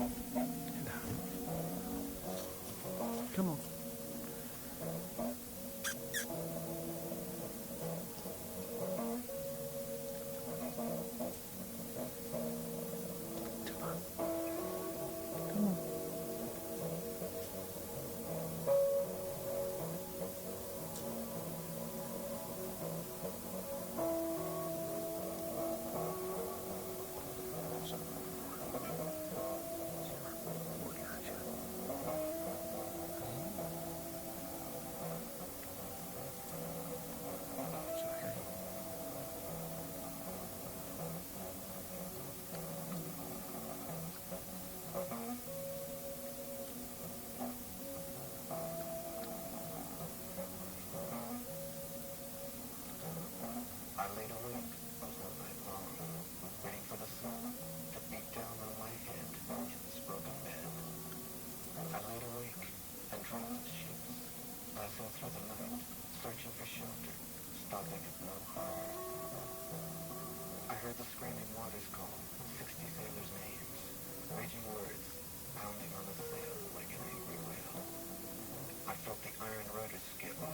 And down. Come on. Come on. Come on. I laid awake all night long, waiting for the sun to beat down on my head in this broken bed. I laid awake and dreamed of ships passing through the night, searching for shelter, stopping at no harbor. I heard the screaming waters call 60 sailors' names, raging words pounding on the sail like an angry whale. I felt the iron rudder skip, the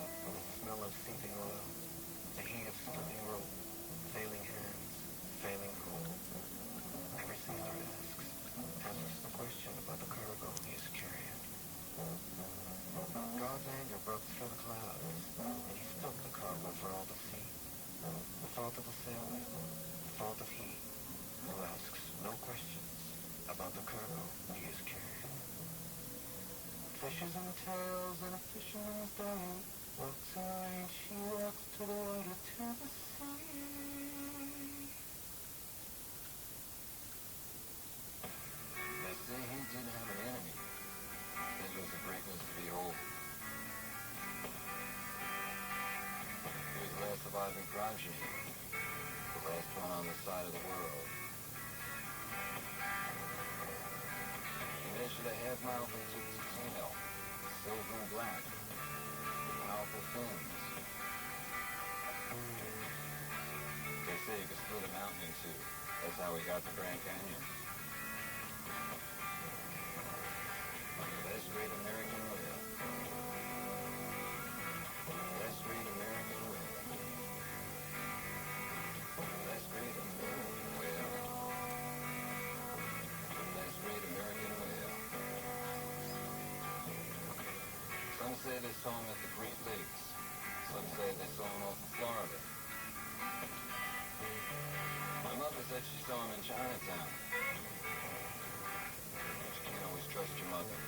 smell of seething oil, the heat of slipping rope, failing hands, failing hold. Every sailor answers the question about the cargo he is carrying. God's anger broke through the clouds, and he spilled the cargo for all to see. The fault of the sailor, the fault of he, who asks no questions about the cargo he is carrying. Fishes and tails and a fisherman's dame walks in the rain, she walks to the water, to the sea. They say he didn't have an enemy. His was the greatness to behold. He was the last surviving progeny, the last one on the side of the world. He measured a half-mile from tip to tail, silver and black, with powerful fins. They say you could split a mountain in two. That's how we got the Grand Canyon. Last great American whale. Last great American whale. Last great American whale. Last great American whale. Some say they saw him at the Great Lakes. Some say they saw him off of Florida. My mother said she saw him in Chinatown. But you can't always trust your mother.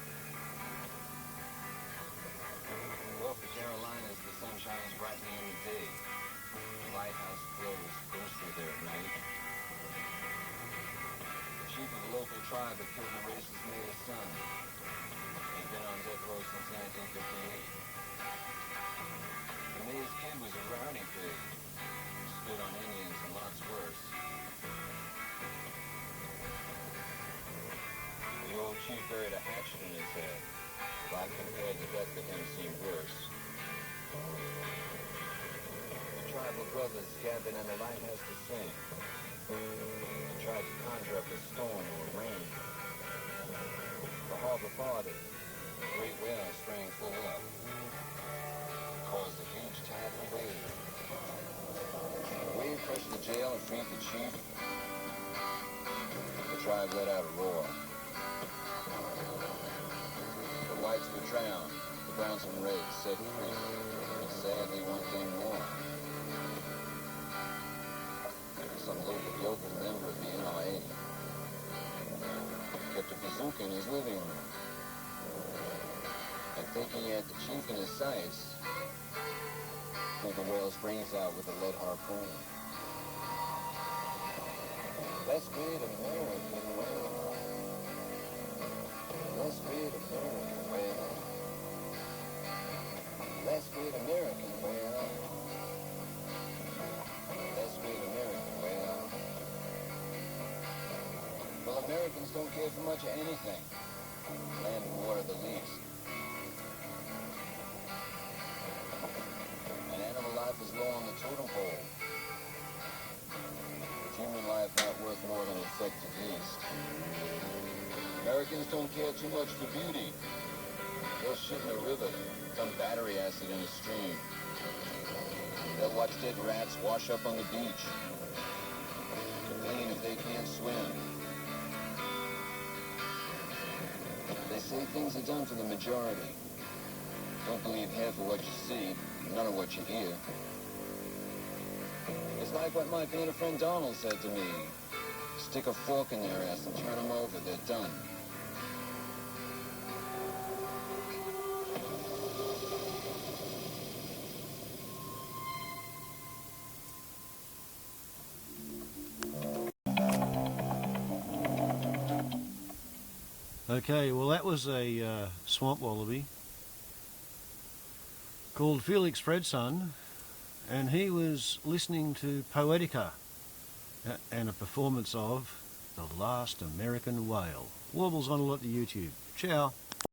Off the Carolinas, the sun shines brightly in the day. The lighthouse glows ghostly there at night. The chief of the local tribe that killed the racist mayor's son. He's been on death row since 1958. The mayor's kid was a rowdy pig. Stood on Indians and lots worse. The old chief buried a hatchet in his head. Life compared to death to him seemed worse. The tribal brothers gathered in the lighthouse to sing. They tried to conjure up a storm or rain. The harbor parted. The great whale sprang full up. It caused a huge tidal wave. The wave crushed the jail and freed the chief. The tribe let out a roar. The whites were drowned, the browns and reds set free, and sadly one thing more. Some local member of the NRA kept a bazooka in his living room, and thinking he had the chief in his sights, pulled the whale's brains out with a lead harpoon. Let's great American whale. Let's great American whale. Let's great American whale. Let's great American whale. Well, Americans don't care for much of anything. Land and water the least. And animal life is low on the totem pole. With human life not worth more than a second least. Americans don't care too much for beauty. They'll shit in a river, dump battery acid in a stream. They'll watch dead rats wash up on the beach. Complain if they can't swim. They say things are done for the majority. Don't believe half of what you see, none of what you hear. It's like what my painter friend Donald said to me. Stick a fork in their ass and turn them over, they're done. Okay, well that was a swamp wallaby called Felix Fredson, and he was listening to Poetica and a performance of The Last American Whale. Warbles on a lot to YouTube. Ciao.